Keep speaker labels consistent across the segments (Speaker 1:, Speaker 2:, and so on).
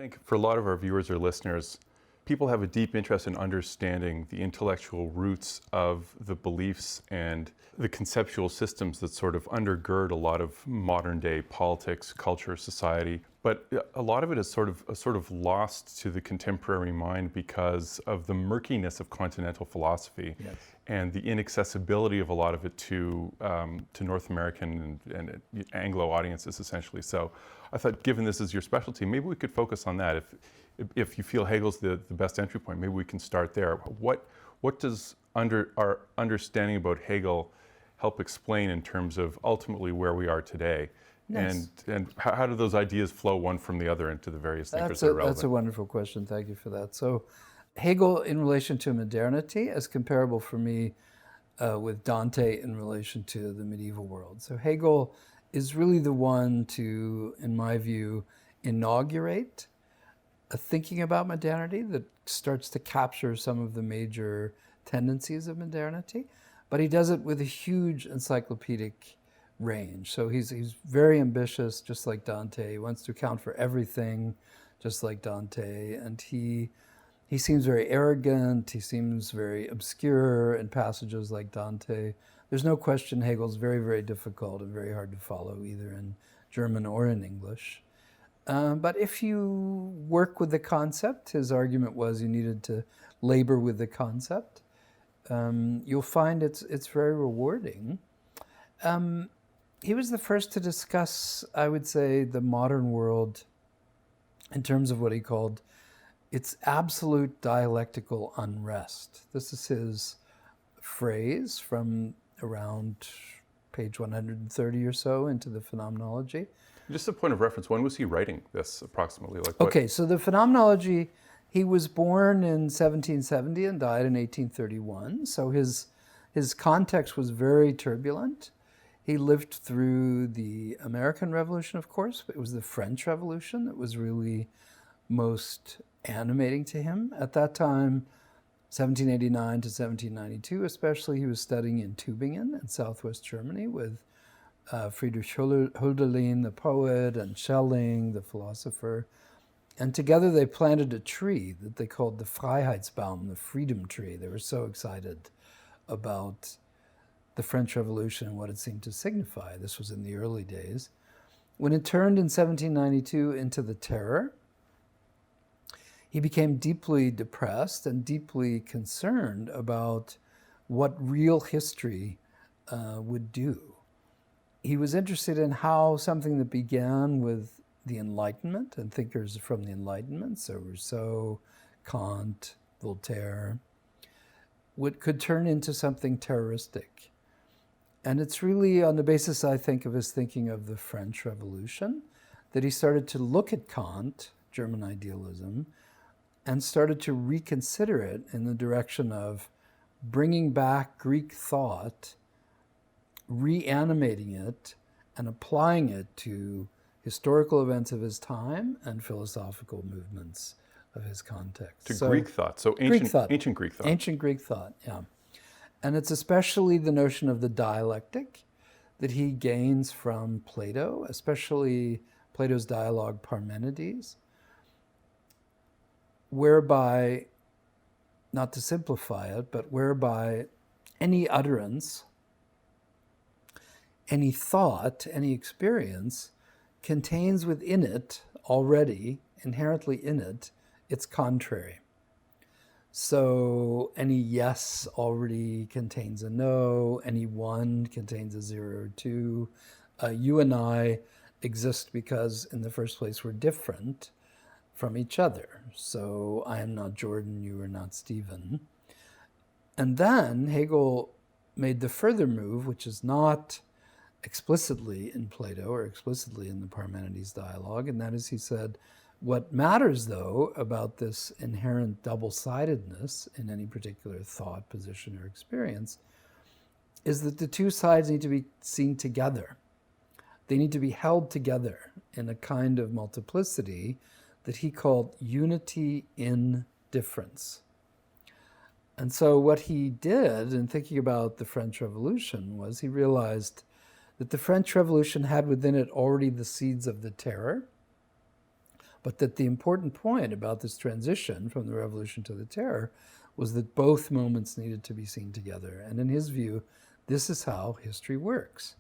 Speaker 1: think for a lot of our viewers or listeners, people have a deep interest in understanding the intellectual roots of the beliefs and the conceptual systems that sort of undergird a lot of modern day politics, culture, society. But a lot of it is sort of lost to the contemporary mind because of the murkiness of continental philosophy.
Speaker 2: Yes.
Speaker 1: And the inaccessibility of a lot of it to North American and Anglo audiences, essentially. So I thought, given this is your specialty, maybe we could focus on that. If you feel Hegel's the best entry point, maybe we can start there. What does our understanding about Hegel help explain in terms of ultimately where we are today?
Speaker 2: Yes.
Speaker 1: And how do those ideas flow one from the other into the various thinkers that are relevant?
Speaker 2: That's a wonderful question. Thank you for that. So Hegel in relation to modernity is comparable for me with Dante in relation to the medieval world. So Hegel is really the one to, in my view, inaugurate a thinking about modernity that starts to capture some of the major tendencies of modernity, but he does it with a huge encyclopedic range. So he's very ambitious, just like Dante. He wants to account for everything, just like Dante, and he seems very arrogant. He seems very obscure in passages like Dante. There's no question Hegel's very, very difficult and very hard to follow, either in German or in English. But if you work with the concept, his argument was you needed to labor with the concept, you'll find it's very rewarding. He was the first to discuss, I would say, the modern world in terms of what he called its absolute dialectical unrest. This is his phrase from around page 130 or so into the Phenomenology.
Speaker 1: Just a point of reference, when was he writing this approximately?
Speaker 2: Okay, so the Phenomenology, he was born in 1770 and died in 1831. So his context was very turbulent. He lived through the American Revolution, of course, but it was the French Revolution that was really most animating to him. At that time, 1789 to 1792 especially, he was studying in Tübingen in southwest Germany with Friedrich Hölderlin, the poet, and Schelling, the philosopher. And together they planted a tree that they called the Freiheitsbaum, the freedom tree. They were so excited about the French Revolution and what it seemed to signify. This was in the early days. When it turned in 1792 into the Terror, he became deeply depressed and deeply concerned about what real history would do. He was interested in how something that began with the Enlightenment and thinkers from the Enlightenment, so Rousseau, Kant, Voltaire, could turn into something terroristic. And it's really on the basis, I think, of his thinking of the French Revolution that he started to look at Kant, German idealism, and started to reconsider it in the direction of bringing back Greek thought, reanimating it, and applying it to historical events of his time and philosophical movements of his context.
Speaker 1: To Greek thought, so ancient Greek thought.
Speaker 2: Ancient Greek thought, yeah. And it's especially the notion of the dialectic that he gains from Plato, especially Plato's dialogue Parmenides, whereby, not to simplify it, but whereby any utterance, any thought, any experience contains within it already, inherently in it, its contrary. So any yes already contains a no, any one contains a 0 or 2. You and I exist because in the first place we're different from each other. So I am not Jordan, you are not Stephen. And then Hegel made the further move, which is not explicitly in Plato or explicitly in the Parmenides dialogue, and that is, he said, what matters, though, about this inherent double-sidedness in any particular thought, position, or experience is that the two sides need to be seen together. They need to be held together in a kind of multiplicity that he called unity in difference. And so what he did in thinking about the French Revolution was he realized that the French Revolution had within it already the seeds of the Terror, but that the important point about this transition from the Revolution to the Terror was that both moments needed to be seen together. And in his view, this is how history works,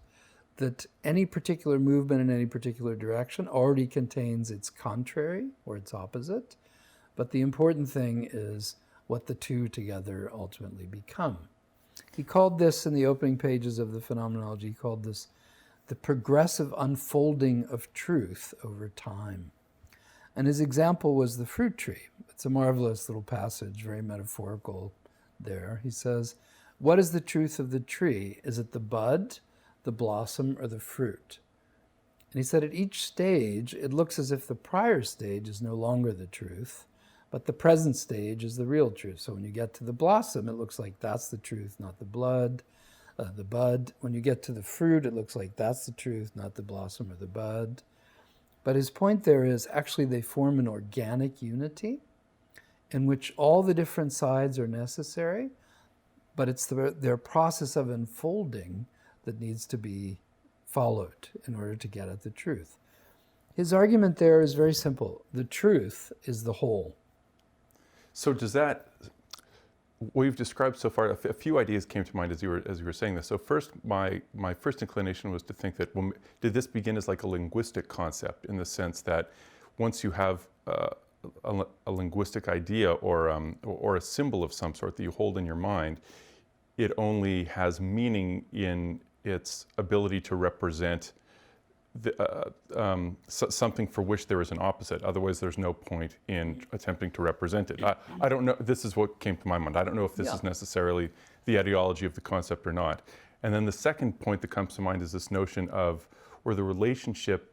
Speaker 2: that any particular movement in any particular direction already contains its contrary or its opposite, but the important thing is what the two together ultimately become. He called this, in the opening pages of the Phenomenology, he called this the progressive unfolding of truth over time. And his example was the fruit tree. It's a marvelous little passage, very metaphorical there. He says, what is the truth of the tree? Is it the bud, the blossom, or the fruit? And he said at each stage, it looks as if the prior stage is no longer the truth, but the present stage is the real truth. So when you get to the blossom, it looks like that's the truth, not the bud. When you get to the fruit, it looks like that's the truth, not the blossom or the bud. But his point there is actually they form an organic unity in which all the different sides are necessary, but it's their process of unfolding that needs to be followed in order to get at the truth. His argument there is very simple. The truth is the whole.
Speaker 1: So does that, what you've described so far, a few ideas came to mind as you were saying this. So first, my first inclination was to think that, well, did this begin as like a linguistic concept, in the sense that once you have a linguistic idea or a symbol of some sort that you hold in your mind, it only has meaning in its ability to represent something for which there is an opposite. Otherwise, there's no point in attempting to represent it. I don't know, this is what came to my mind. I don't know if this is necessarily the ideology of the concept or not. And then the second point that comes to mind is this notion of, or the relationship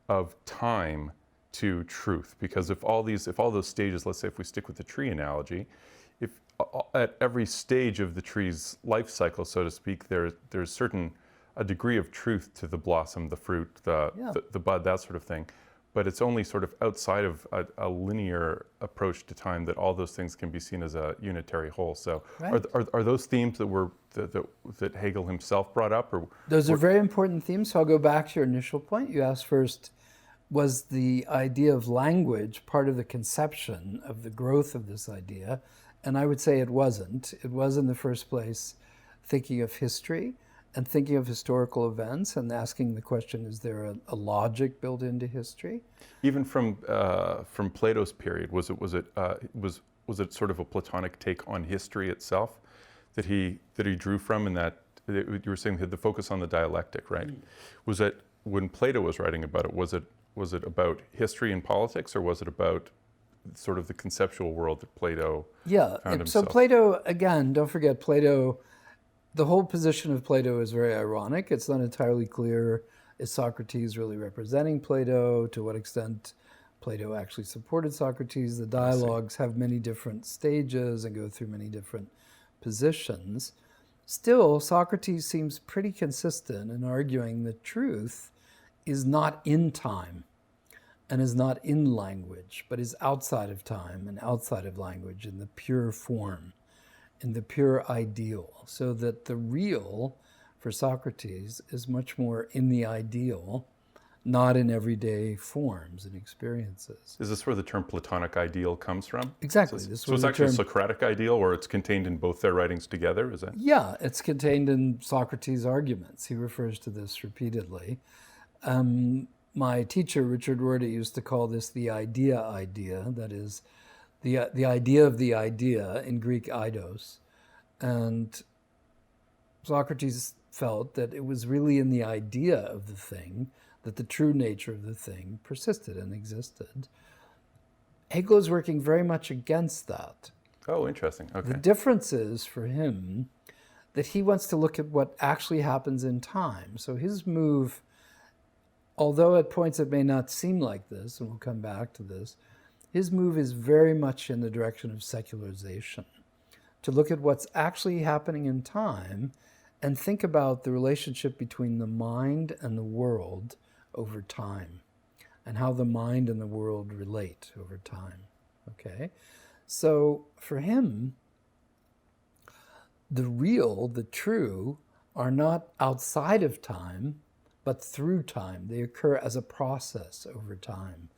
Speaker 1: of time to truth. Because if all those stages, let's say if we stick with the tree analogy, if at every stage of the tree's life cycle, so to speak, there's a degree of truth to the blossom, the fruit, the bud, that sort of thing. But it's only sort of outside of a linear approach to time that all those things can be seen as a unitary whole. So are those themes that Hegel himself brought up?
Speaker 2: Those are very important themes. So I'll go back to your initial point. You asked first, was the idea of language part of the conception of the growth of this idea? And I would say it wasn't. It was, in the first place, thinking of history and thinking of historical events and asking the question, is there a logic built into history?
Speaker 1: Even from Plato's period, was it sort of a Platonic take on history itself that he drew from, in that you were saying the focus on the dialectic, right? Was it, when Plato was writing about it, was it about history and politics, or was it about sort of the conceptual world that Plato found himself?
Speaker 2: So Plato, again, don't forget Plato. The whole position of Plato is very ironic. It's not entirely clear, is Socrates really representing Plato? To what extent Plato actually supported Socrates? The dialogues have many different stages and go through many different positions. Still, Socrates seems pretty consistent in arguing that truth is not in time and is not in language, but is outside of time and outside of language, in the pure form, in the pure ideal, so that the real, for Socrates, is much more in the ideal, not in everyday forms and experiences.
Speaker 1: Is this where the term Platonic ideal comes from?
Speaker 2: Exactly.
Speaker 1: So it's actually a Socratic ideal, or it's contained in both their writings together, is that?
Speaker 2: Yeah, it's contained in Socrates' arguments. He refers to this repeatedly. My teacher, RIchard Rorty, used to call this the idea, that is, the idea of the idea, in Greek eidos. And Socrates felt that it was really in the idea of the thing that the true nature of the thing persisted and existed. Hegel is working very much against that.
Speaker 1: Oh, interesting. Okay.
Speaker 2: The difference is, for him, that he wants to look at what actually happens in time. So his move, although at points it may not seem like this, and we'll come back to this, his move is very much in the direction of secularization, to look at what's actually happening in time and think about the relationship between the mind and the world over time, and how the mind and the world relate over time, okay? So for him, the real, the true, are not outside of time, but through time. They occur as a process over time.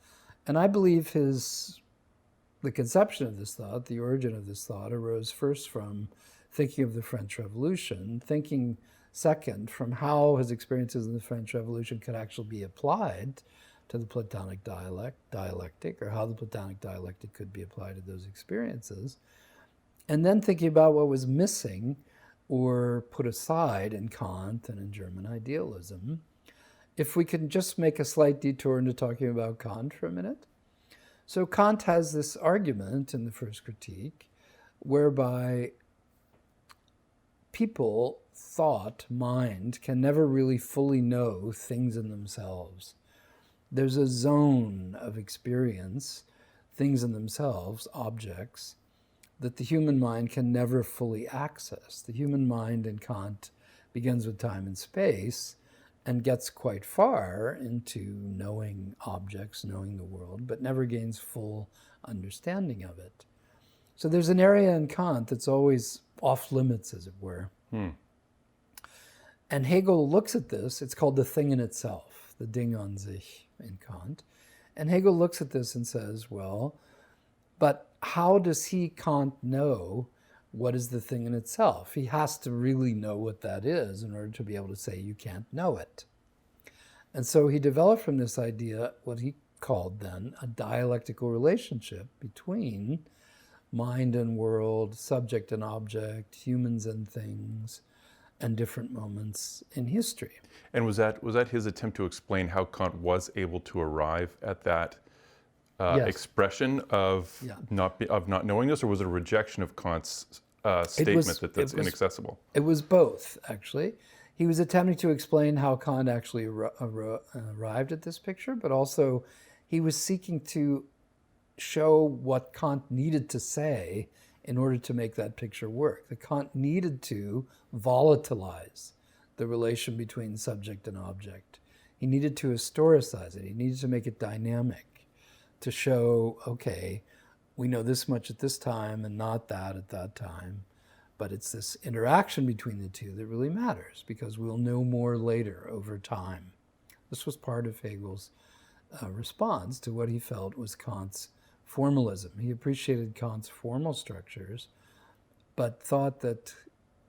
Speaker 2: And I believe the conception of this thought, the origin of this thought, arose first from thinking of the French Revolution, thinking second from how his experiences in the French Revolution could actually be applied to the Platonic dialectic, or how the Platonic dialectic could be applied to those experiences, and then thinking about what was missing or put aside in Kant and in German idealism. If we can just make a slight detour into talking about Kant for a minute. So Kant has this argument in the first critique whereby people, thought, mind, can never really fully know things in themselves. There's a zone of experience, things in themselves, objects, that the human mind can never fully access. The human mind in Kant begins with time and space and gets quite far into knowing objects, knowing the world, but never gains full understanding of it. So there's an area in Kant that's always off limits, as it were. And Hegel looks at this, it's called the thing in itself, the Ding an sich in Kant. And Hegel looks at this and says, well, but how does Kant know what is the thing in itself? He has to really know what that is in order to be able to say you can't know it. And so he developed from this idea what he called then a dialectical relationship between mind and world, subject and object, humans and things, and different moments in history.
Speaker 1: And was that his attempt to explain how Kant was able to arrive at that
Speaker 2: Yes.
Speaker 1: expression of not knowing this, or was it a rejection of Kant's statement that's inaccessible?
Speaker 2: It was both, actually. He was attempting to explain how Kant actually arrived at this picture, but also he was seeking to show what Kant needed to say in order to make that picture work. That Kant needed to volatilize the relation between subject and object. He needed to historicize it. He needed to make it dynamic, to show, okay, we know this much at this time and not that at that time, but it's this interaction between the two that really matters, because we'll know more later over time. This was part of Hegel's response to what he felt was Kant's formalism. He appreciated Kant's formal structures, but thought that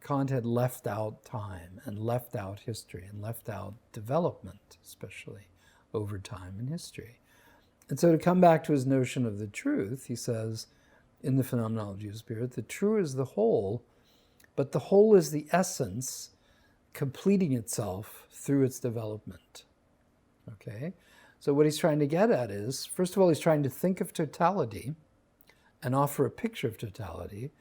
Speaker 2: Kant had left out time and left out history and left out development, especially over time in history. And so to come back to his notion of the truth, he says in the Phenomenology of Spirit, the true is the whole, but the whole is the essence completing itself through its development. Okay? So what he's trying to get at is, first of all, he's trying to think of totality and offer a picture of totality,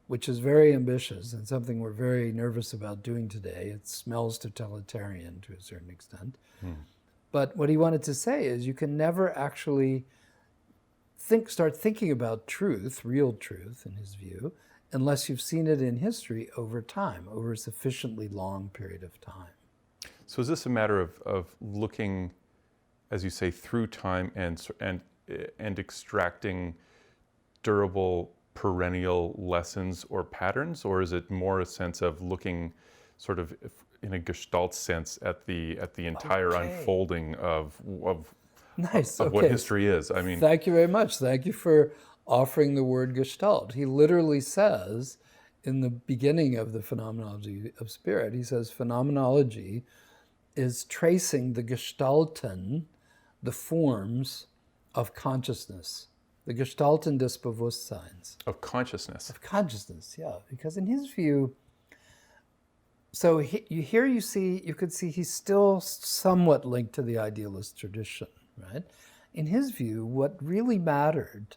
Speaker 2: which is very ambitious and something we're very nervous about doing today. It smells totalitarian to a certain extent. But what he wanted to say is you can never actually start thinking about truth, real truth in his view, unless you've seen it in history over time, over a sufficiently long period of time.
Speaker 1: So is this a matter of looking, as you say, through time and extracting durable, perennial lessons or patterns, or is it more a sense of looking sort of in a Gestalt sense at the entire unfolding of what history is? I mean,
Speaker 2: thank you very much. Thank you for offering the word Gestalt. He literally says in the beginning of the Phenomenology of Spirit, he says phenomenology is tracing the Gestalten, the forms of consciousness, the Gestalten des Bewusstseins.
Speaker 1: Of consciousness. Of
Speaker 2: consciousness, yeah. Because in his view, so you could see he's still somewhat linked to the idealist tradition, right? In his view, what really mattered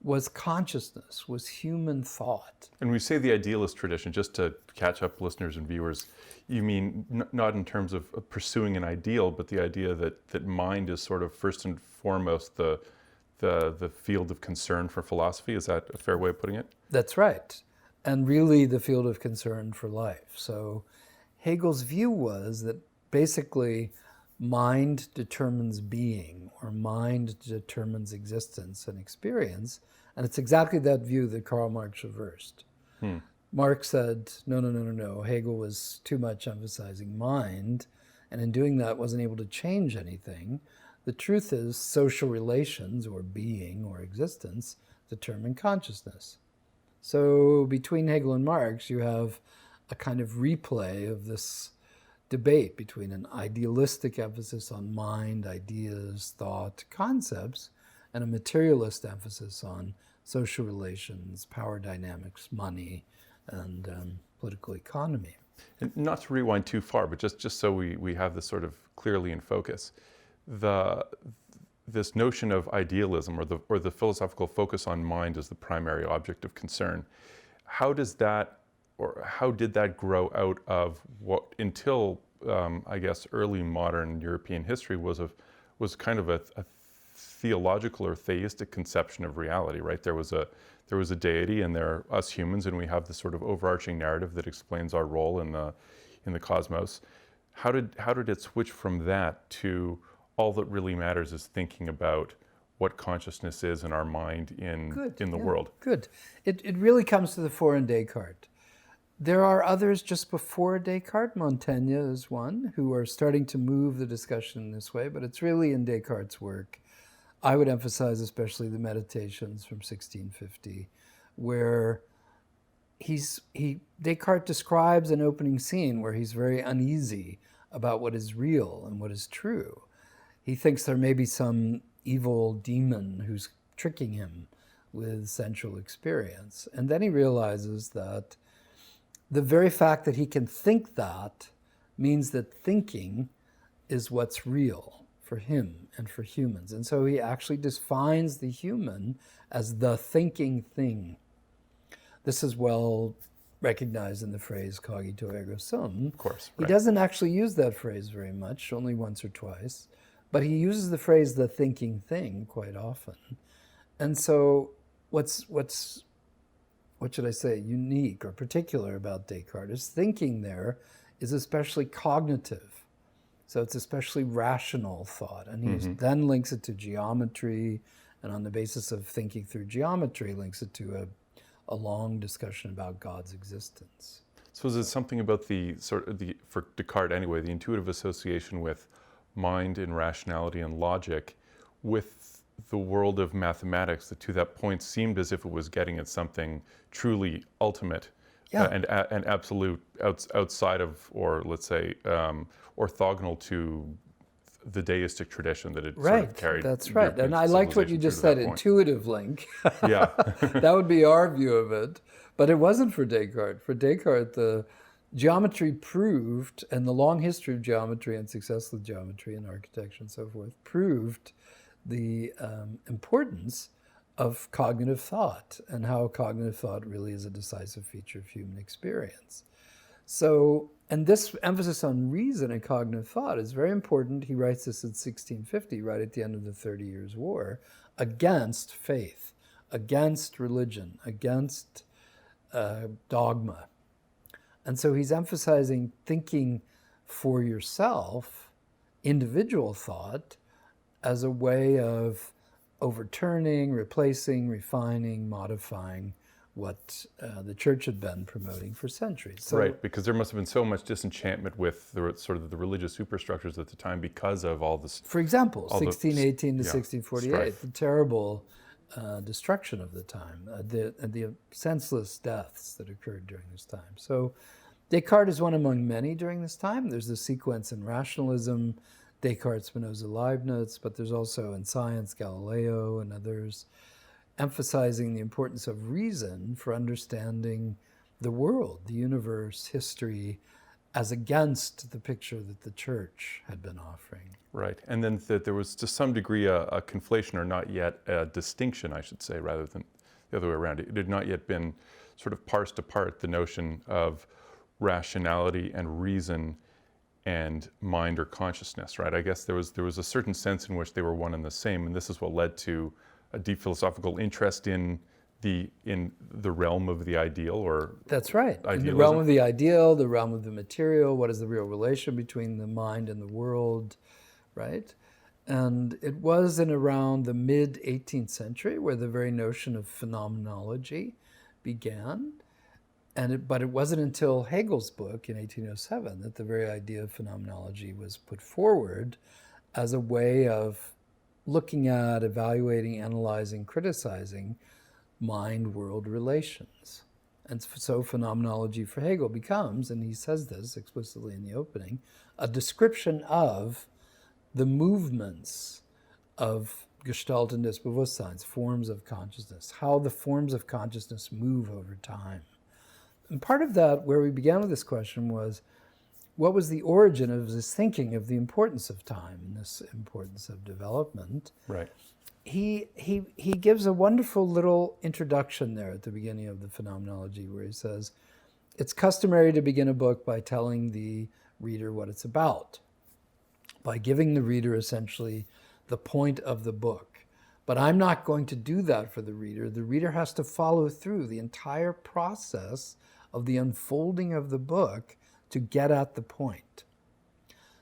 Speaker 2: was consciousness, was human thought.
Speaker 1: And we say the idealist tradition, just to catch up listeners and viewers, you mean not in terms of pursuing an ideal, but the idea that mind is sort of first and foremost the field of concern for philosophy. Is that a fair way of putting it?
Speaker 2: That's right. And really the field of concern for life. So Hegel's view was that basically mind determines being, or mind determines existence and experience. And it's exactly that view that Karl Marx reversed. Marx said, no. Hegel was too much emphasizing mind, and in doing that wasn't able to change anything. The truth is social relations or being or existence determine consciousness. So between Hegel and Marx, you have a kind of replay of this debate between an idealistic emphasis on mind, ideas, thought, concepts, and a materialist emphasis on social relations, power dynamics, money, and political economy.
Speaker 1: And not to rewind too far, but just so we have this sort of clearly in focus, this notion of idealism or the philosophical focus on mind as the primary object of concern, how did that grow out of what until I guess early modern European history was kind of a theological or theistic conception of reality, right? There was a deity, and there are us humans, and we have this sort of overarching narrative that explains our role in the cosmos. How did it switch from that to all that really matters is thinking about what consciousness is in our mind in the world?
Speaker 2: Good. It really comes to the fore in Descartes. There are others just before Descartes. Montaigne is one, who are starting to move the discussion in this way, but it's really in Descartes' work. I would emphasize especially the Meditations from 1650, where Descartes describes an opening scene where he's very uneasy about what is real and what is true. He thinks there may be some evil demon who's tricking him with sensual experience. And then he realizes that the very fact that he can think that means that thinking is what's real for him and for humans. And so he actually defines the human as the thinking thing. This is well recognized in the phrase cogito ergo sum.
Speaker 1: Of course.
Speaker 2: He doesn't actually use that phrase very much, only once or twice, but he uses the phrase the thinking thing quite often. And so what's what should I say, unique or particular about Descartes is thinking there is especially cognitive. So it's especially rational thought. And he then links it to geometry, and on the basis of thinking through geometry, links it to a long discussion about God's existence.
Speaker 1: So is it something about for Descartes anyway, the intuitive association with mind and rationality and logic with the world of mathematics that to that point seemed as if it was getting at something truly ultimate and absolute outside of, or let's say, orthogonal to the deistic tradition that it sort of carried.
Speaker 2: That's right.
Speaker 1: European
Speaker 2: And I liked what you just said, intuitive link.
Speaker 1: Yeah.
Speaker 2: That would be our view of it. But it wasn't for Descartes. For Descartes, the geometry proved, and the long history of geometry and success with geometry and architecture and so forth, proved the importance of cognitive thought and how cognitive thought really is a decisive feature of human experience. So, and this emphasis on reason and cognitive thought is very important. He writes this in 1650, right at the end of the 30 Years' War, against faith, against religion, against dogma. And so he's emphasizing thinking for yourself, individual thought, as a way of overturning, replacing, refining, modifying what the church had been promoting for centuries. So,
Speaker 1: right, because there must have been so much disenchantment with the sort of the religious superstructures at the time because of all this.
Speaker 2: For example, 1618 to 1648,
Speaker 1: strife.
Speaker 2: the terrible destruction of the time, the senseless deaths that occurred during this time. So Descartes is one among many during this time. There's the sequence in rationalism, Descartes, Spinoza, Leibniz, but there's also in science, Galileo and others, emphasizing the importance of reason for understanding the world, the universe, history, as against the picture that the church had been offering.
Speaker 1: Right, and then there was to some degree a conflation, or not yet a distinction, I should say, rather than the other way around. It had not yet been sort of parsed apart, the notion of rationality and reason and mind or consciousness, right? I guess there was a certain sense in which they were one and the same, and this is what led to a deep philosophical interest in the realm of the ideal, or
Speaker 2: that's right.
Speaker 1: Idealism.
Speaker 2: In the realm of the ideal, the realm of the material, what is the real relation between the mind and the world, right? And it was in around the mid-18th century where the very notion of phenomenology began. But it wasn't until Hegel's book in 1807 that the very idea of phenomenology was put forward as a way of looking at, evaluating, analyzing, criticizing mind-world relations. And so phenomenology for Hegel becomes, and he says this explicitly in the opening, a description of the movements of Gestalt und des Bewusstseins, forms of consciousness, how the forms of consciousness move over time. And part of that, where we began with this question, was what was the origin of his thinking of the importance of time and this importance of development?
Speaker 1: Right.
Speaker 2: He gives a wonderful little introduction there at the beginning of the Phenomenology, where he says, it's customary to begin a book by telling the reader what it's about, by giving the reader essentially the point of the book. But I'm not going to do that for the reader. The reader has to follow through the entire process of the unfolding of the book to get at the point.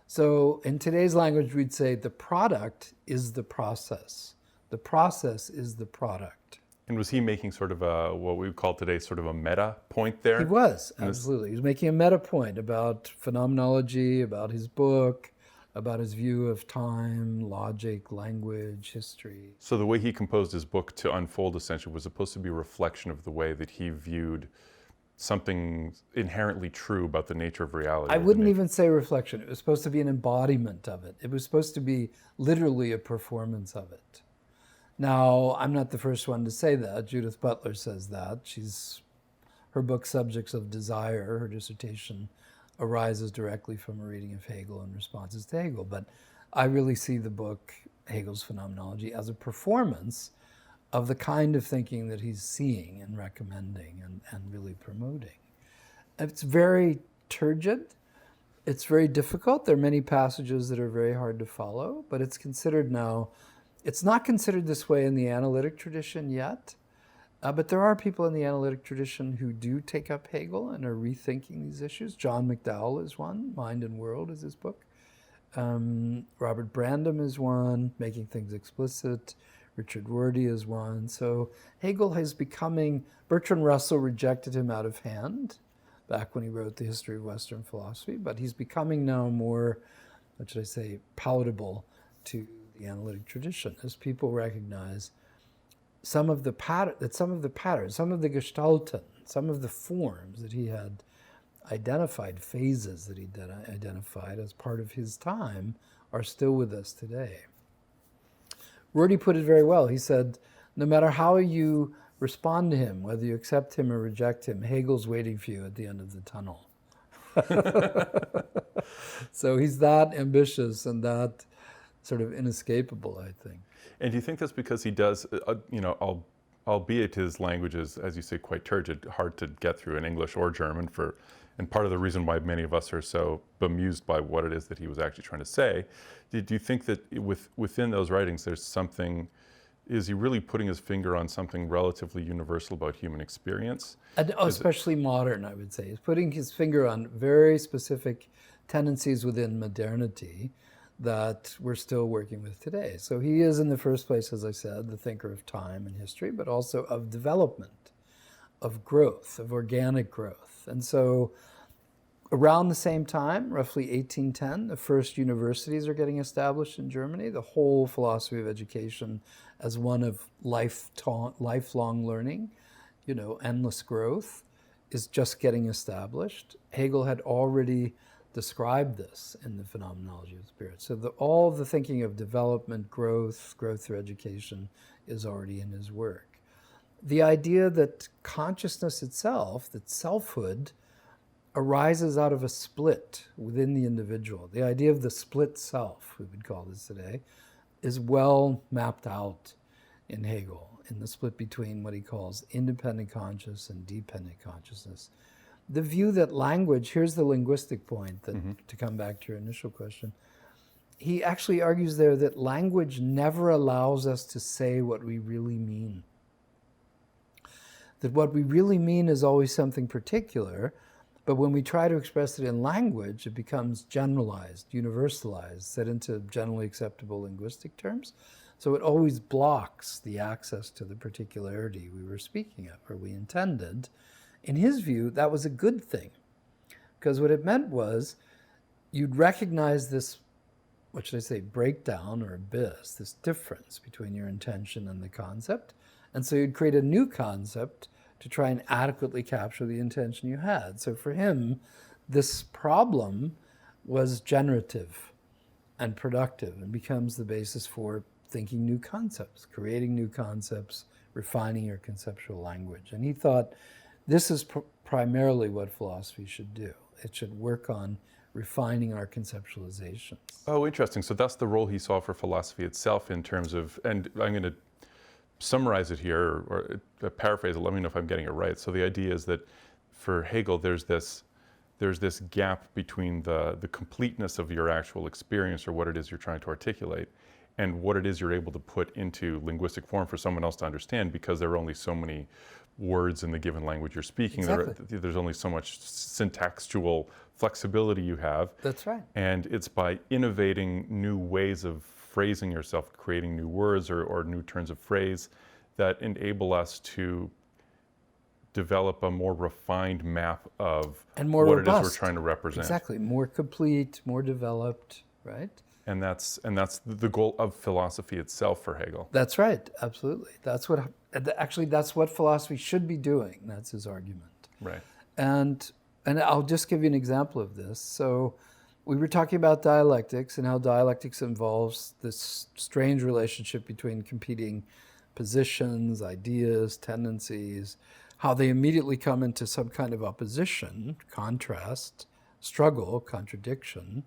Speaker 2: So in today's language, we'd say the product is the process. The process is the product.
Speaker 1: And was he making sort of a, what we would call today, sort of a meta point there?
Speaker 2: He was, absolutely. He was making a meta point about phenomenology, about his book, about his view of time, logic, language, history.
Speaker 1: So the way he composed his book to unfold essentially was supposed to be a reflection of the way that he viewed something inherently true about the nature of reality.
Speaker 2: I wouldn't even say reflection. It was supposed to be an embodiment of it. It was supposed to be literally a performance of it. Now, I'm not the first one to say that. Judith Butler says that. Her book, Subjects of Desire, her dissertation, arises directly from a reading of Hegel and responses to Hegel. But I really see the book, Hegel's Phenomenology, as a performance of the kind of thinking that he's seeing and recommending and really promoting. It's very turgid. It's very difficult. There are many passages that are very hard to follow, but it's considered now, it's not considered this way in the analytic tradition yet, but there are people in the analytic tradition who do take up Hegel and are rethinking these issues. John McDowell is one. Mind and World is his book. Robert Brandom is one, Making Things Explicit. RIchard Rorty is one. So Hegel is becoming, Bertrand Russell rejected him out of hand back when he wrote The History of Western Philosophy, but he's becoming now more, what should I say, palatable to the analytic tradition as people recognize some of the patterns, some of the gestalten, some of the forms that he had identified, phases that he identified as part of his time, are still with us today. Rorty put it very well. He said, no matter how you respond to him, whether you accept him or reject him, Hegel's waiting for you at the end of the tunnel. So he's that ambitious and that sort of inescapable, I think.
Speaker 1: And do you think that's because he does, albeit his language is, as you say, quite turgid, hard to get through in English or German, and part of the reason why many of us are so bemused by what it is that he was actually trying to say, do you think that within those writings there's something, is he really putting his finger on something relatively universal about human experience?
Speaker 2: Especially modern, I would say. He's putting his finger on very specific tendencies within modernity that we're still working with today. So he is, in the first place, as I said, the thinker of time and history, but also of development, of growth, of organic growth. And so around the same time, roughly 1810, the first universities are getting established in Germany. The whole philosophy of education as one of lifelong learning, endless growth, is just getting established. Hegel had already described this in the Phenomenology of Spirit. So all the thinking of development, growth through education is already in his work. The idea that consciousness itself, that selfhood, arises out of a split within the individual. The idea of the split self, we would call this today, is well mapped out in Hegel, in the split between what he calls independent conscious and dependent consciousness. The view that language, here's the linguistic point, that, to come back to your initial question, he actually argues there that language never allows us to say what we really mean. That what we really mean is always something particular, but when we try to express it in language, it becomes generalized, universalized, set into generally acceptable linguistic terms. So it always blocks the access to the particularity we were speaking of, or we intended. In his view, that was a good thing, because what it meant was you'd recognize this what should I say, breakdown or abyss, this difference between your intention and the concept. And so you'd create a new concept to try and adequately capture the intention you had. So for him, this problem was generative and productive and becomes the basis for thinking new concepts, creating new concepts, refining your conceptual language. And he thought this is primarily what philosophy should do. It should work on refining our conceptualizations.
Speaker 1: Oh, interesting. So that's the role he saw for philosophy itself in terms of, and I'm going to summarize it here or paraphrase it, let me know if I'm getting it right. So the idea is that for Hegel, there's this gap between the completeness of your actual experience or what it is you're trying to articulate and what it is you're able to put into linguistic form for someone else to understand, because there are only so many words in the given language you're speaking.
Speaker 2: Exactly.
Speaker 1: There's only so much syntactual flexibility you have.
Speaker 2: That's right.
Speaker 1: And it's by innovating new ways of phrasing yourself, creating new words or new turns of phrase that enable us to develop a more refined map of
Speaker 2: more
Speaker 1: what
Speaker 2: robust.
Speaker 1: It is we're trying to represent.
Speaker 2: Exactly, more complete, more developed, right?
Speaker 1: And that's the goal of philosophy itself for Hegel.
Speaker 2: That's right, absolutely. That's what philosophy should be doing. That's his argument.
Speaker 1: Right.
Speaker 2: And I'll just give you an example of this. So we were talking about dialectics and how dialectics involves this strange relationship between competing positions, ideas, tendencies, how they immediately come into some kind of opposition, contrast, struggle, contradiction.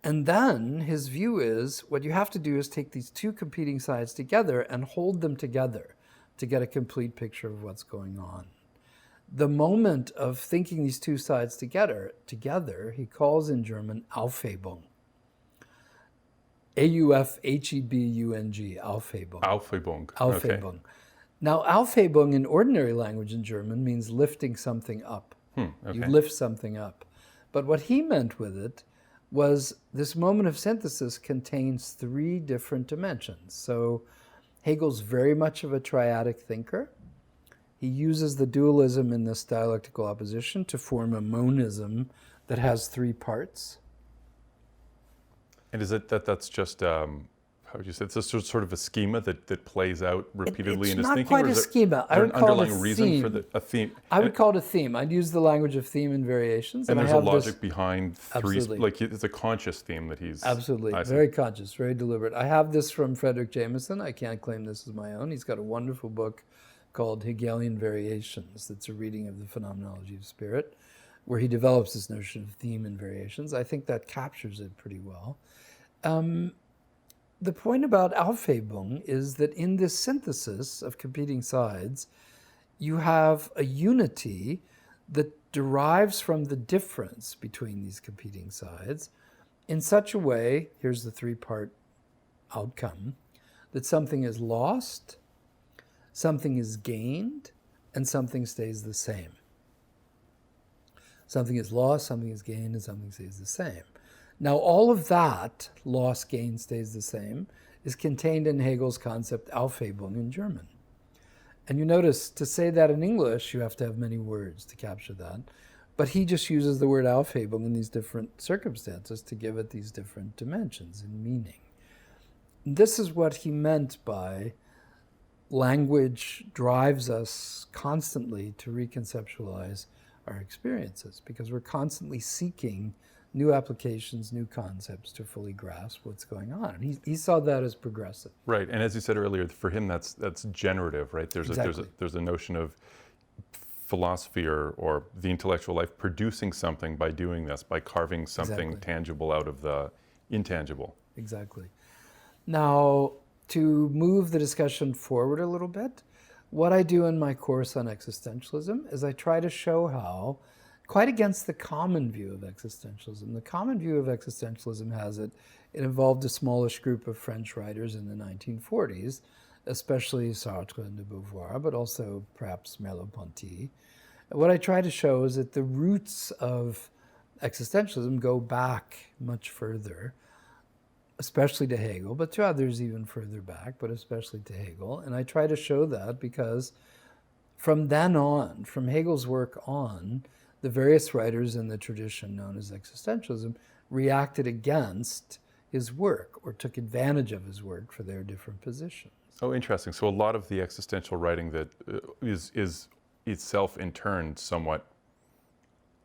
Speaker 2: And then his view is what you have to do is take these two competing sides together and hold them together to get a complete picture of what's going on. The moment of thinking these two sides together, he calls in German Aufhebung. A-U-F-H-E-B-U-N-G, Aufhebung.
Speaker 1: Aufhebung.
Speaker 2: Aufhebung.
Speaker 1: Okay.
Speaker 2: Now, Aufhebung in ordinary language in German means lifting something up.
Speaker 1: Okay.
Speaker 2: You lift something up. But what he meant with it was this moment of synthesis contains three different dimensions. So Hegel's very much of a triadic thinker. He uses the dualism in this dialectical opposition to form a monism that has three parts.
Speaker 1: And is it that's just, how would you say, it's just sort of a schema that plays out repeatedly in his thinking?
Speaker 2: It's not quite a schema. I would call it a theme.
Speaker 1: A theme?
Speaker 2: I would call it a theme. I'd use the language of theme and variations.
Speaker 1: And there's a logic behind three,
Speaker 2: Absolutely.
Speaker 1: like it's a conscious theme that he's...
Speaker 2: Absolutely, very conscious, very deliberate. I have this from Frederick Jameson. I can't claim this as my own. He's got a wonderful book called Hegelian Variations. That's a reading of the Phenomenology of Spirit, where he develops this notion of theme and variations. I think that captures it pretty well. The point about Aufhebung is that in this synthesis of competing sides, you have a unity that derives from the difference between these competing sides in such a way, here's the three-part outcome, that something is lost, something is gained, and something stays the same. Something is lost, something is gained, and something stays the same. Now, all of that, loss, gain, stays the same, is contained in Hegel's concept Aufhebung in German. And you notice, to say that in English, you have to have many words to capture that. But he just uses the word Aufhebung in these different circumstances to give it these different dimensions and meaning. This is what he meant by language drives us constantly to reconceptualize our experiences, because we're constantly seeking new applications, new concepts to fully grasp what's going on. And he saw that as progressive.
Speaker 1: Right, and as you said earlier, for him that's generative, right? There's a notion of philosophy or the intellectual life producing something by doing this, by carving something tangible out of the intangible.
Speaker 2: Exactly. Now, to move the discussion forward a little bit, what I do in my course on existentialism is I try to show how, quite against the common view of existentialism. The common view of existentialism has it involved a smallish group of French writers in the 1940s, especially Sartre and de Beauvoir, but also perhaps Merleau-Ponty. What I try to show is that the roots of existentialism go back much further, especially to Hegel, but to others even further back, but especially to Hegel. And I try to show that because from then on, from Hegel's work on, the various writers in the tradition known as existentialism reacted against his work or took advantage of his work for their different positions.
Speaker 1: Oh, interesting. So a lot of the existential writing that is itself in turn somewhat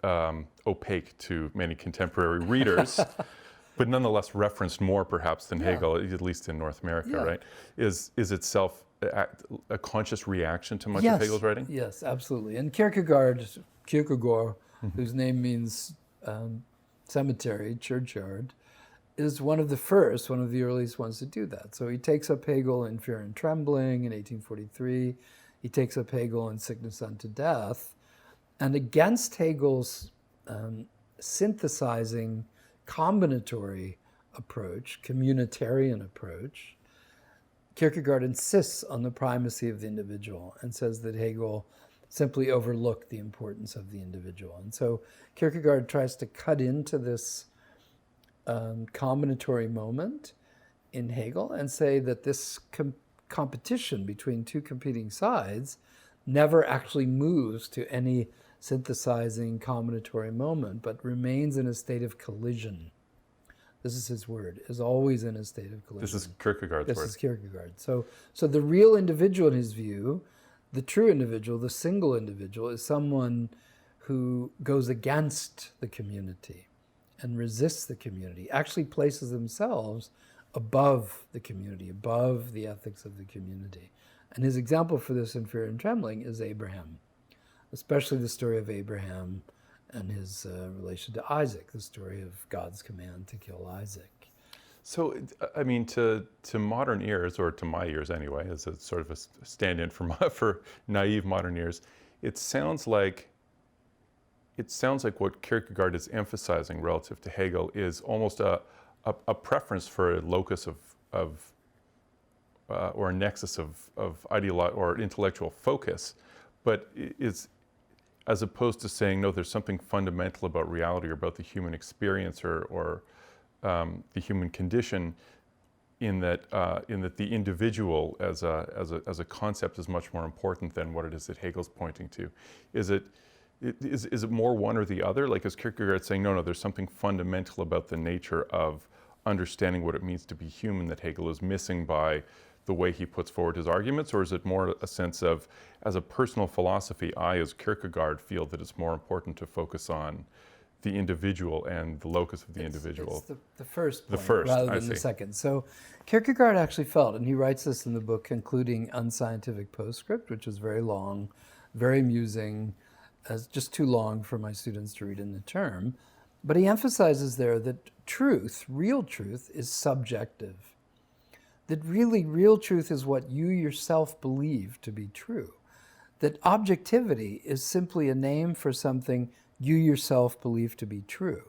Speaker 1: opaque to many contemporary readers, but nonetheless referenced more perhaps than Hegel, at least in North America, right? Is itself a conscious reaction to much of Hegel's writing?
Speaker 2: Yes, absolutely. And Kierkegaard, whose name means cemetery, churchyard, is one of the earliest ones to do that. So he takes up Hegel in Fear and Trembling in 1843. He takes up Hegel in Sickness Unto Death. And against Hegel's synthesizing, combinatory approach, communitarian approach, Kierkegaard insists on the primacy of the individual and says that Hegel simply overlooked the importance of the individual. And so Kierkegaard tries to cut into this combinatory moment in Hegel and say that this competition between two competing sides never actually moves to any synthesizing combinatory moment, but remains in a state of collision. This is his word, is always in a state of collision.
Speaker 1: This is Kierkegaard's word.
Speaker 2: This is Kierkegaard. So the real individual in his view, the true individual, the single individual, is someone who goes against the community and resists the community, actually places themselves above the community, above the ethics of the community. And his example for this in Fear and Trembling is Abraham, especially the story of Abraham and his relation to Isaac, the story of God's command to kill Isaac.
Speaker 1: So, I mean, to modern ears, or to my ears anyway, as a sort of a stand-in for naive modern ears, it sounds like what Kierkegaard is emphasizing relative to Hegel is almost a preference for a locus of or a nexus of ideological or intellectual focus, but is, as opposed to saying, no, there's something fundamental about reality or about the human experience or the human condition, in that the individual as a concept is much more important than what it is that Hegel's pointing to. Is it more one or the other? Like, is Kierkegaard saying, no, there's something fundamental about the nature of understanding what it means to be human that Hegel is missing by the way he puts forward his arguments? Or is it more a sense of, as a personal philosophy, I, as Kierkegaard, feel that it's more important to focus on the individual and the locus of the individual?
Speaker 2: It's the first point,
Speaker 1: first,
Speaker 2: rather
Speaker 1: I
Speaker 2: than the
Speaker 1: see.
Speaker 2: second. So Kierkegaard actually felt, and he writes this in the book Concluding Unscientific Postscript, which is very long, very amusing, as just too long for my students to read in the term. But he emphasizes there that truth, real truth, is subjective. That really real truth is what you yourself believe to be true. That objectivity is simply a name for something you yourself believe to be true,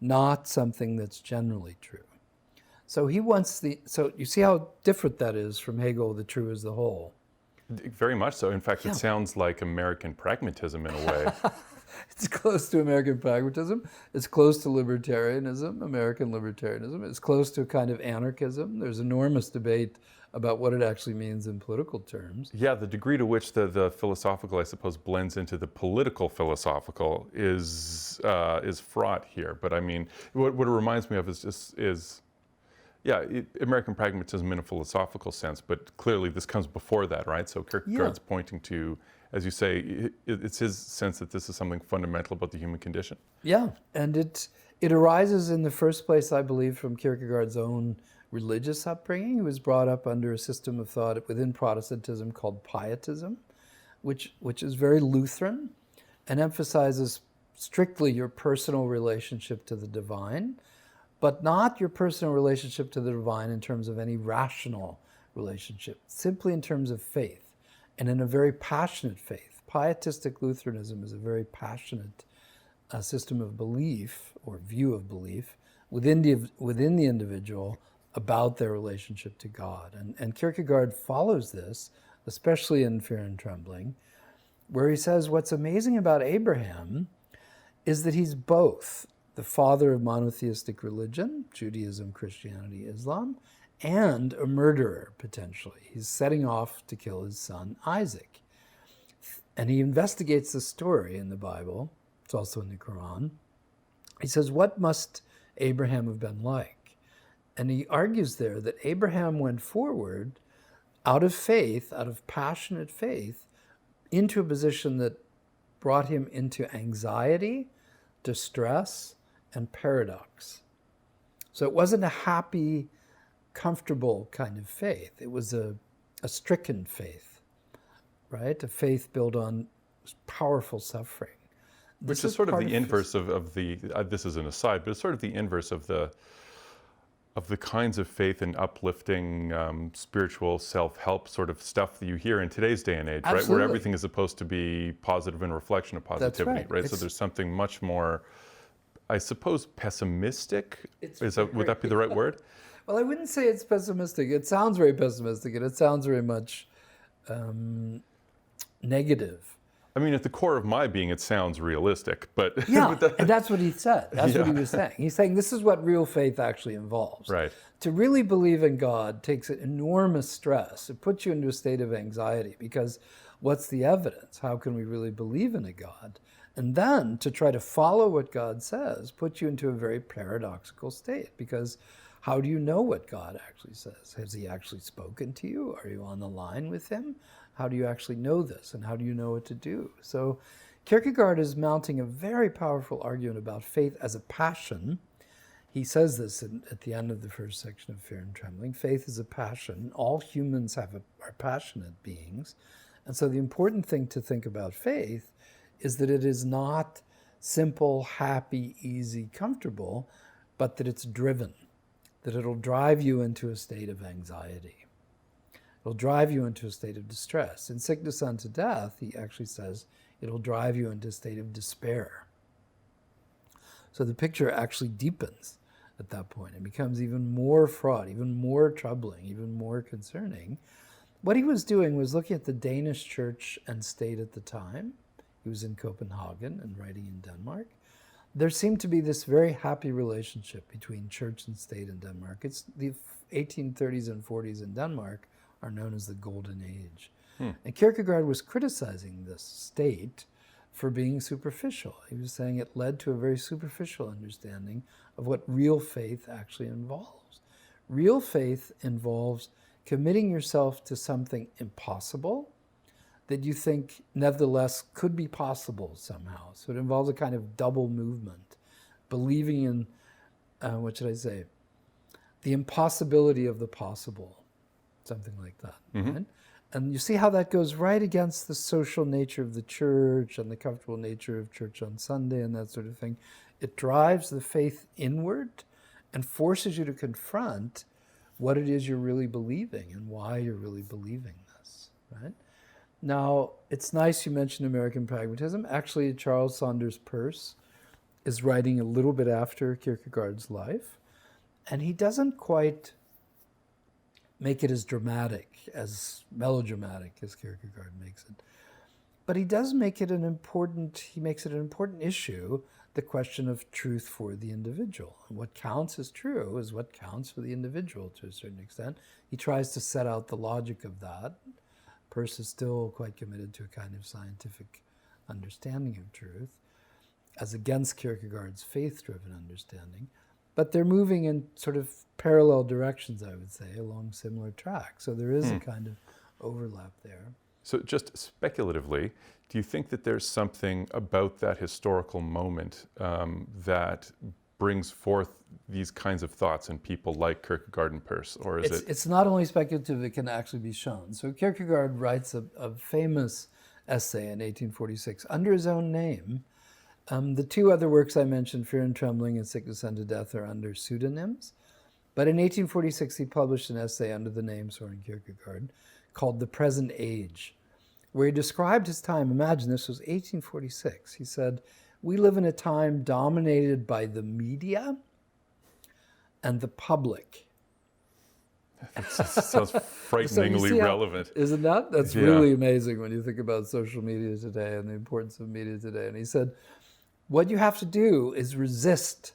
Speaker 2: not something that's generally true. So he wants so you see how different that is from Hegel, the true is the whole.
Speaker 1: Very much so. In fact, it sounds like American pragmatism in a way.
Speaker 2: It's close to American pragmatism. It's close to libertarianism, American libertarianism. It's close to a kind of anarchism. There's enormous debate about what it actually means in political terms.
Speaker 1: Yeah, the degree to which the philosophical, I suppose, blends into the political philosophical is fraught here. But I mean, what it reminds me of is American pragmatism in a philosophical sense, but clearly this comes before that, right? So Kierkegaard's pointing to, as you say, it's his sense that this is something fundamental about the human condition.
Speaker 2: Yeah, and it arises in the first place, I believe, from Kierkegaard's own religious upbringing. He was brought up under a system of thought within Protestantism called Pietism, which is very Lutheran and emphasizes strictly your personal relationship to the divine, but not your personal relationship to the divine in terms of any rational relationship, simply in terms of faith, and in a very passionate faith. Pietistic Lutheranism is a very passionate system of belief, or view of belief, within the individual about their relationship to God. And Kierkegaard follows this, especially in Fear and Trembling, where he says what's amazing about Abraham is that he's both the father of monotheistic religion, Judaism, Christianity, Islam, and a murderer, potentially. He's setting off to kill his son, Isaac. And he investigates the story in the Bible. It's also in the Quran. He says, what must Abraham have been like? And he argues there that Abraham went forward out of faith, out of passionate faith, into a position that brought him into anxiety, distress, and paradox. So it wasn't a happy, comfortable kind of faith. It was a stricken faith, right? A faith built on powerful suffering.
Speaker 1: Which is sort of the inverse of the, this is an aside, but it's sort of the inverse of the kinds of faith and uplifting spiritual self-help sort of stuff that you hear in today's day and age,
Speaker 2: Absolutely.
Speaker 1: right? Where everything is supposed to be positive and reflection of positivity,
Speaker 2: That's right?
Speaker 1: So there's something much more, I suppose, pessimistic. Would that be the right word?
Speaker 2: Well, I wouldn't say it's pessimistic. It sounds very pessimistic, and it sounds very much negative.
Speaker 1: I mean, at the core of my being, it sounds realistic, but...
Speaker 2: Yeah, and that's what he said. That's what he was saying. He's saying this is what real faith actually involves.
Speaker 1: Right.
Speaker 2: To really believe in God takes an enormous stress. It puts you into a state of anxiety because what's the evidence? How can we really believe in a God? And then to try to follow what God says puts you into a very paradoxical state because how do you know what God actually says? Has he actually spoken to you? Are you on the line with him? How do you actually know this, and how do you know what to do? So Kierkegaard is mounting a very powerful argument about faith as a passion. He says this at the end of the first section of Fear and Trembling. Faith is a passion. All humans are passionate beings. And so the important thing to think about faith is that it is not simple, happy, easy, comfortable, but that it's driven, that it'll drive you into a state of anxiety. It'll drive you into a state of distress. In Sickness Unto Death, he actually says it'll drive you into a state of despair. So the picture actually deepens at that point. It becomes even more fraught, even more troubling, even more concerning. What he was doing was looking at the Danish church and state at the time. He was in Copenhagen and writing in Denmark. There seemed to be this very happy relationship between church and state in Denmark. It's the 1830s and 40s in Denmark are known as the Golden Age. And Kierkegaard was criticizing this state for being superficial. He was saying it led to a very superficial understanding of what real faith actually involves. Real faith involves committing yourself to something impossible that you think nevertheless could be possible somehow. So it involves a kind of double movement, believing in, the impossibility of the possible. Something like that. Right? And you see how that goes right against the social nature of the church and the comfortable nature of church on Sunday and that sort of thing. It drives the faith inward and forces you to confront what it is you're really believing and why you're really believing this. Right? Now, it's nice you mentioned American pragmatism. Actually, Charles Saunders Peirce is writing a little bit after Kierkegaard's life, and he doesn't quite make it as dramatic, as melodramatic as Kierkegaard makes it. But he does make it an important issue, the question of truth for the individual. And what counts as true is what counts for the individual to a certain extent. He tries to set out the logic of that. Peirce is still quite committed to a kind of scientific understanding of truth, as against Kierkegaard's faith-driven understanding. But they're moving in sort of parallel directions, I would say, along similar tracks. So there is a kind of overlap there.
Speaker 1: So just speculatively, do you think that there's something about that historical moment that brings forth these kinds of thoughts in people like Kierkegaard and Peirce, or is it?
Speaker 2: It's not only speculative, it can actually be shown. So Kierkegaard writes a famous essay in 1846 under his own name. The two other works I mentioned, Fear and Trembling and Sickness Unto Death, are under pseudonyms. But in 1846, he published an essay under the name Soren Kierkegaard called The Present Age, where he described his time. Imagine, this was 1846. He said, we live in a time dominated by the media and the public.
Speaker 1: That sounds frighteningly relevant.
Speaker 2: Isn't that? That's really amazing when you think about social media today and the importance of media today. And he said, what you have to do is resist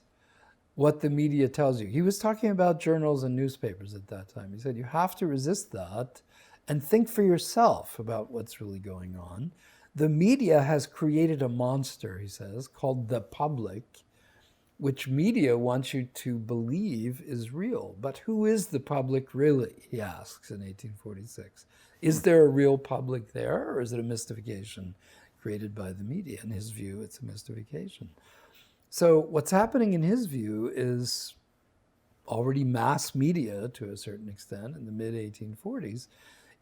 Speaker 2: what the media tells you. He was talking about journals and newspapers at that time. He said, you have to resist that and think for yourself about what's really going on. The media has created a monster, he says, called the public, which media wants you to believe is real. But who is the public really, he asks in 1846. Is there a real public there, or is it a mystification created by the media? In his view, it's a mystification. So what's happening in his view is already mass media, to a certain extent, in the mid-1840s,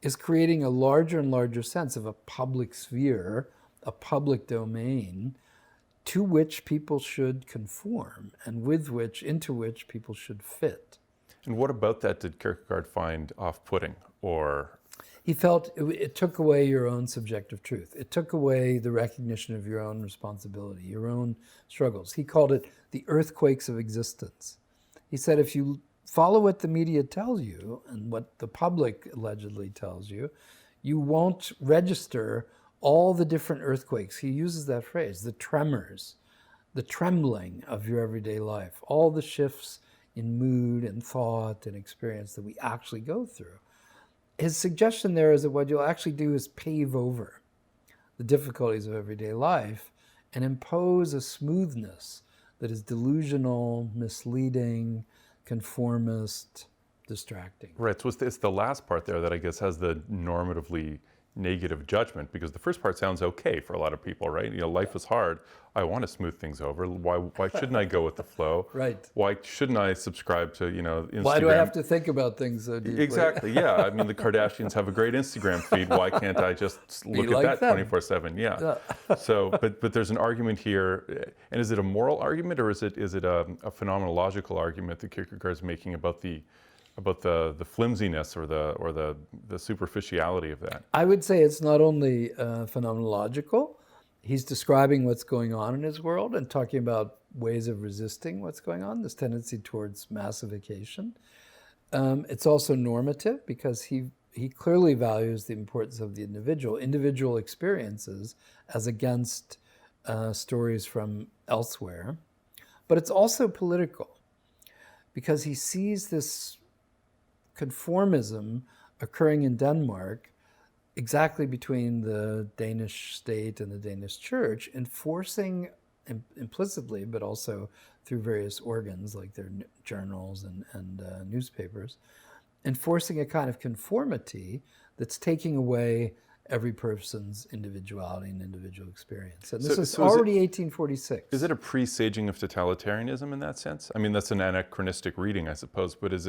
Speaker 2: is creating a larger and larger sense of a public sphere, a public domain, to which people should conform and into which people should fit.
Speaker 1: And what about that did Kierkegaard find off-putting, or?
Speaker 2: He felt it took away your own subjective truth. It took away the recognition of your own responsibility, your own struggles. He called it the earthquakes of existence. He said if you follow what the media tells you and what the public allegedly tells you, you won't register all the different earthquakes. He uses that phrase, the tremors, the trembling of your everyday life, all the shifts in mood and thought and experience that we actually go through. His suggestion there is that what you'll actually do is pave over the difficulties of everyday life and impose a smoothness that is delusional, misleading, conformist, distracting.
Speaker 1: Right, so it's the last part there that I guess has the normatively negative judgment, because the first part sounds okay for a lot of people, right? You know, life is hard. I want to smooth things over. Why shouldn't I go with the flow?
Speaker 2: Right.
Speaker 1: Why shouldn't I subscribe to, Instagram?
Speaker 2: Why do I have to think about things so deeply?
Speaker 1: Exactly, yeah. I mean, the Kardashians have a great Instagram feed. Why can't I just look at that 24/7? Yeah. So, but there's an argument here, and is it a moral argument, or is it a phenomenological argument that Kierkegaard's making about the flimsiness or the superficiality of that?
Speaker 2: I would say it's not only phenomenological. He's describing what's going on in his world and talking about ways of resisting what's going on, this tendency towards massification. It's also normative because he clearly values the importance of the individual experiences as against stories from elsewhere. But it's also political because he sees this conformism occurring in Denmark exactly between the Danish state and the Danish church, enforcing implicitly, but also through various organs like their journals and newspapers, enforcing a kind of conformity that's taking away every person's individuality and individual experience. And this is already 1846.
Speaker 1: Is it a presaging of totalitarianism in that sense? I mean, that's an anachronistic reading, I suppose, but is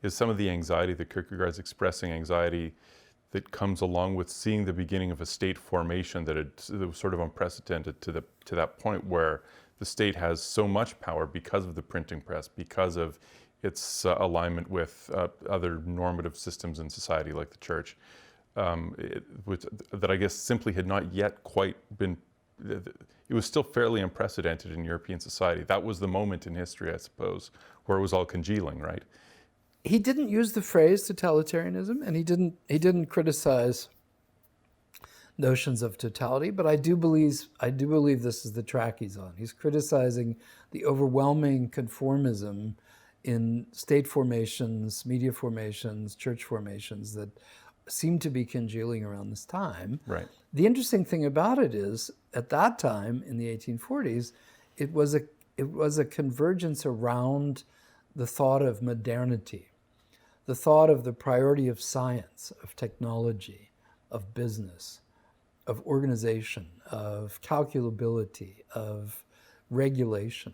Speaker 1: some of the anxiety that Kierkegaard's expressing anxiety that comes along with seeing the beginning of a state formation that was sort of unprecedented to that point where the state has so much power because of the printing press, because of its alignment with other normative systems in society like the church, that I guess simply had not yet quite been, it was still fairly unprecedented in European society. That was the moment in history, I suppose, where it was all congealing, right?
Speaker 2: He didn't use the phrase totalitarianism, and he didn't criticize notions of totality, but I do believe this is the track he's on. He's criticizing the overwhelming conformism in state formations, media formations, church formations that seem to be congealing around this time.
Speaker 1: Right.
Speaker 2: The interesting thing about it is, at that time in the 1840s, it was a convergence around the thought of modernity, the thought of the priority of science, of technology, of business, of organization, of calculability, of regulation.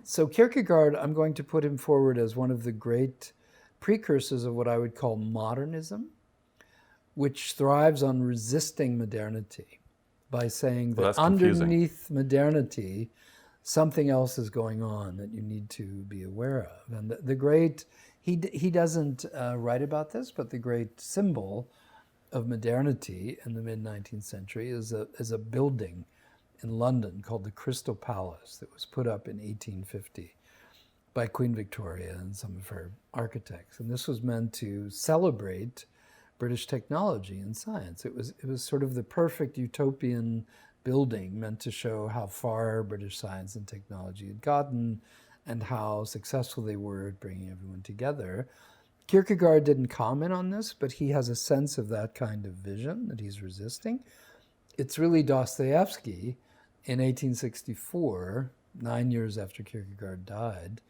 Speaker 2: So Kierkegaard, I'm going to put him forward as one of the great precursors of what I would call modernism, which thrives on resisting modernity by saying that underneath modernity, something else is going on that you need to be aware of. And the great, he doesn't write about this, but the great symbol of modernity in the mid-19th century is a building in London called the Crystal Palace that was put up in 1850 by Queen Victoria and some of her architects. And this was meant to celebrate British technology and science. It was sort of the perfect utopian building meant to show how far British science and technology had gotten and how successful they were at bringing everyone together. Kierkegaard didn't comment on this, but he has a sense of that kind of vision that he's resisting. It's really Dostoyevsky in 1864 9 years after Kierkegaard died,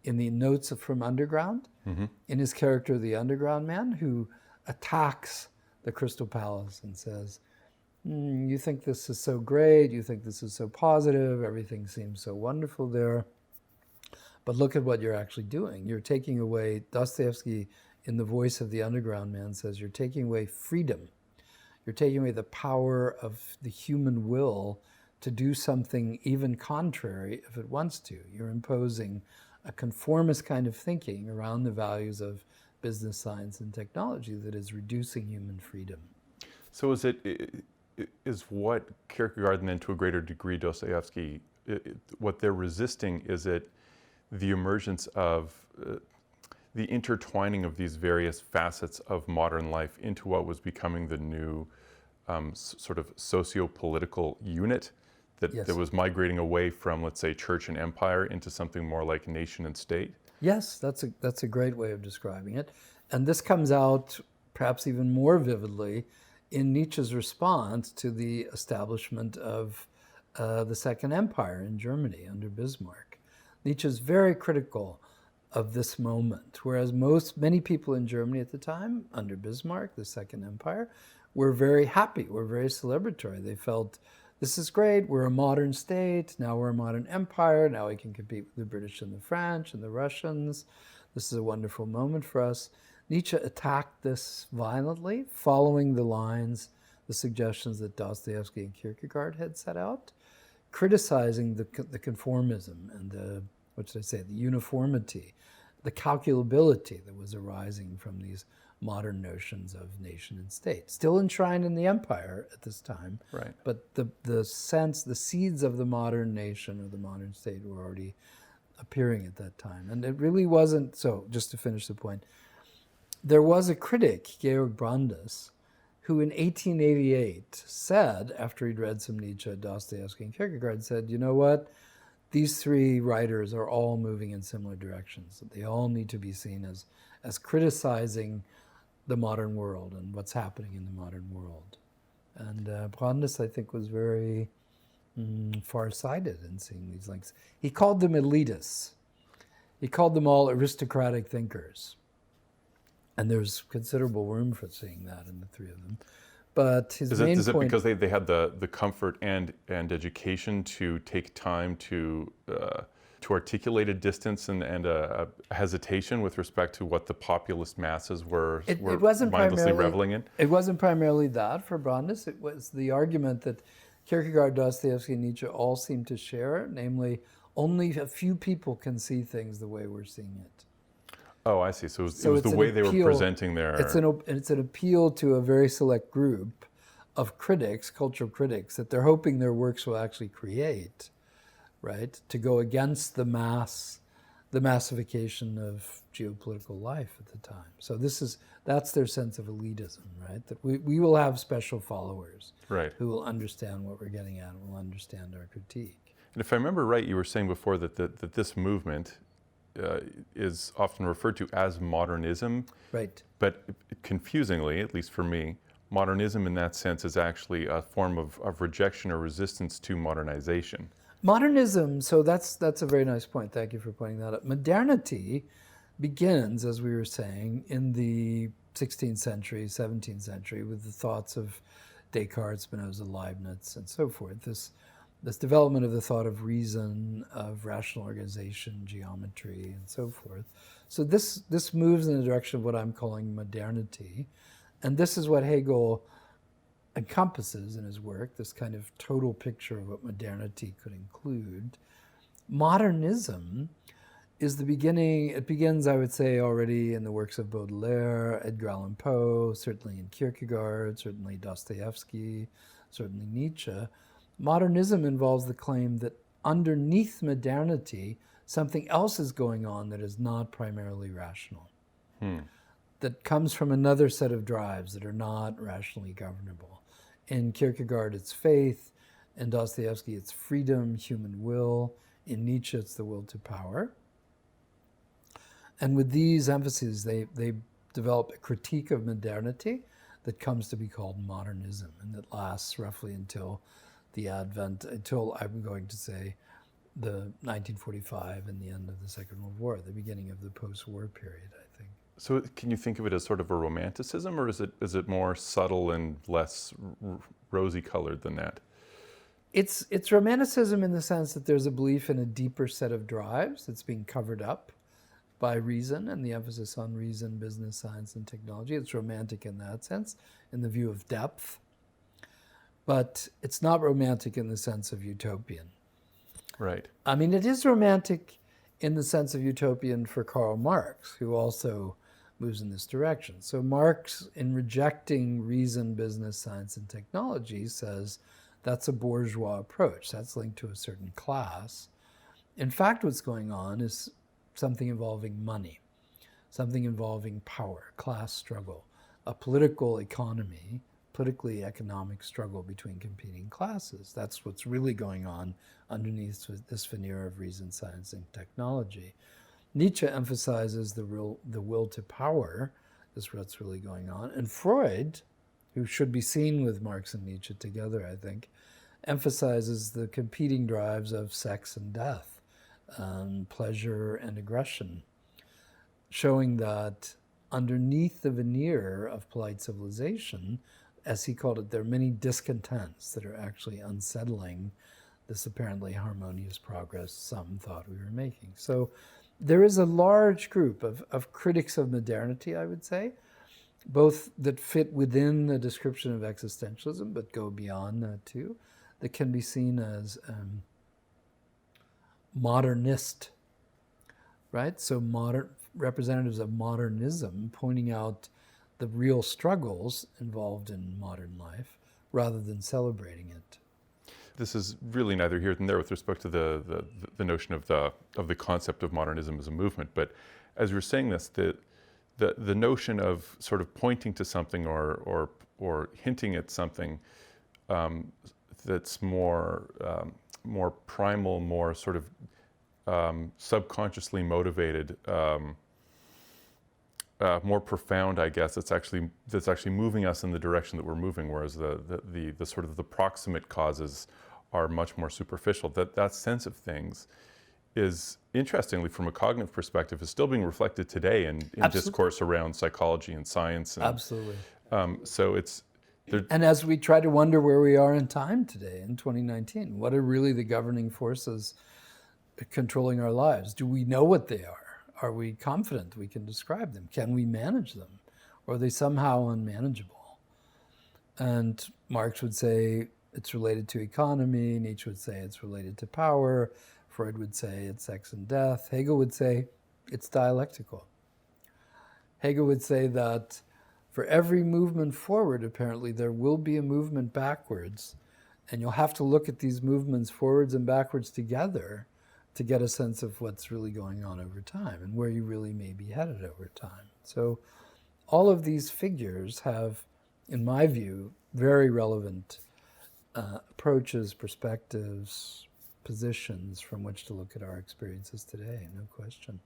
Speaker 2: in the notes from Underground, in his character, the Underground Man, who attacks the Crystal Palace and says, you think this is so great, you think this is so positive, everything seems so wonderful there, but look at what you're actually doing. You're taking away, Dostoevsky, in the voice of the Underground Man, says, you're taking away freedom. You're taking away the power of the human will to do something even contrary if it wants to. You're imposing a conformist kind of thinking around the values of business, science, and technology that is reducing human freedom.
Speaker 1: So is what Kierkegaard and then to a greater degree Dostoevsky, what they're resisting, is it the emergence of the intertwining of these various facets of modern life into what was becoming the new sort of socio-political unit that,
Speaker 2: Yes.
Speaker 1: that was migrating away from, let's say, church and empire into something more like nation and state?
Speaker 2: Yes, that's a great way of describing it. And this comes out perhaps even more vividly in Nietzsche's response to the establishment of the Second Empire in Germany under Bismarck. Nietzsche's very critical of this moment, whereas many people in Germany at the time, under Bismarck, the Second Empire, were very happy, were very celebratory. They felt, this is great, we're a modern state, now we're a modern empire, now we can compete with the British and the French and the Russians. This is a wonderful moment for us. Nietzsche attacked this violently, following the lines, the suggestions that Dostoevsky and Kierkegaard had set out, criticizing the conformism and the uniformity, the calculability that was arising from these modern notions of nation and state, still enshrined in the empire at this time.
Speaker 1: Right.
Speaker 2: But the seeds of the modern nation or the modern state were already appearing at that time. And it really wasn't, so just to finish the point, there was a critic, Georg Brandes, who in 1888 said, after he'd read some Nietzsche, Dostoevsky, and Kierkegaard, said, you know what? These three writers are all moving in similar directions. They all need to be seen as criticizing the modern world and what's happening in the modern world. And Brandes, I think, was very far-sighted in seeing these links. He called them elitists. He called them all aristocratic thinkers. And there's considerable room for seeing that in the three of them. But his main point...
Speaker 1: Is it because they had the comfort and education to take time to articulate a distance and a hesitation with respect to what the populist masses were mindlessly reveling in?
Speaker 2: It wasn't primarily that for Brandes. It was the argument that Kierkegaard, Dostoevsky, and Nietzsche all seem to share, namely, only a few people can see things the way we're seeing it.
Speaker 1: Oh, I see. So it was the way they were presenting their...
Speaker 2: It's an appeal to a very select group of critics, cultural critics, that they're hoping their works will actually create, right? To go against the massification of geopolitical life at the time. So that's their sense of elitism, right? That we will have special followers,
Speaker 1: right,
Speaker 2: who will understand what we're getting at and will understand our critique.
Speaker 1: And if I remember right, you were saying before that this movement is often referred to as modernism.
Speaker 2: Right.
Speaker 1: But confusingly, at least for me, modernism in that sense is actually a form of rejection or resistance to modernization.
Speaker 2: Modernism, so that's a very nice point. Thank you for pointing that out. Modernity begins, as we were saying, in the 16th century, 17th century, with the thoughts of Descartes, Spinoza, Leibniz, and so forth. This development of the thought of reason, of rational organization, geometry, and so forth. So this moves in the direction of what I'm calling modernity. And this is what Hegel encompasses in his work, this kind of total picture of what modernity could include. Modernism is the beginning, it begins, I would say, already in the works of Baudelaire, Edgar Allan Poe, certainly in Kierkegaard, certainly Dostoevsky, certainly Nietzsche. Modernism involves the claim that underneath modernity, something else is going on that is not primarily rational, that comes from another set of drives that are not rationally governable. In Kierkegaard, it's faith. In Dostoevsky, it's freedom, human will. In Nietzsche, it's the will to power. And with these emphases, they develop a critique of modernity that comes to be called modernism, and that lasts roughly until the advent, until I'm going to say the 1945 and the end of the Second World War, the beginning of the post-war period, I think.
Speaker 1: So can you think of it as sort of a romanticism, or is it more subtle and less rosy colored than that?
Speaker 2: It's romanticism in the sense that there's a belief in a deeper set of drives that's being covered up by reason and the emphasis on reason, business, science, and technology. It's romantic in that sense, in the view of depth. But it's not romantic in the sense of utopian.
Speaker 1: Right.
Speaker 2: I mean, it is romantic in the sense of utopian for Karl Marx, who also moves in this direction. So Marx, in rejecting reason, business, science, and technology, says that's a bourgeois approach. That's linked to a certain class. In fact, what's going on is something involving money, something involving power, class struggle, a political economy, politically economic struggle between competing classes. That's what's really going on underneath this veneer of reason, science, and technology. Nietzsche emphasizes the will to power is what's really going on. And Freud, who should be seen with Marx and Nietzsche together, I think, emphasizes the competing drives of sex and death, pleasure and aggression, showing that underneath the veneer of polite civilization, as he called it, there are many discontents that are actually unsettling this apparently harmonious progress some thought we were making. So there is a large group of critics of modernity, I would say, both that fit within the description of existentialism, but go beyond that too, that can be seen as modernist, right? So representatives of modernism pointing out the real struggles involved in modern life rather than celebrating it.
Speaker 1: This is really neither here nor there with respect to the notion of the concept of modernism as a movement. But as you're saying this, the notion of sort of pointing to something or hinting at something that's more primal, more sort of subconsciously motivated, more profound, I guess. That's actually moving us in the direction that we're moving, whereas the sort of the proximate causes are much more superficial. That sense of things is, interestingly, from a cognitive perspective, is still being reflected today in discourse around psychology and science. And,
Speaker 2: absolutely.
Speaker 1: So it's there.
Speaker 2: And as we try to wonder where we are in time today, in 2019, what are really the governing forces controlling our lives? Do we know what they are? Are we confident we can describe them? Can we manage them? Or are they somehow unmanageable? And Marx would say it's related to economy. Nietzsche would say it's related to power. Freud would say it's sex and death. Hegel would say it's dialectical. Hegel would say that for every movement forward, apparently, there will be a movement backwards. And you'll have to look at these movements forwards and backwards together to get a sense of what's really going on over time and where you really may be headed over time. So all of these figures have, in my view, very relevant approaches, perspectives, positions from which to look at our experiences today, no question.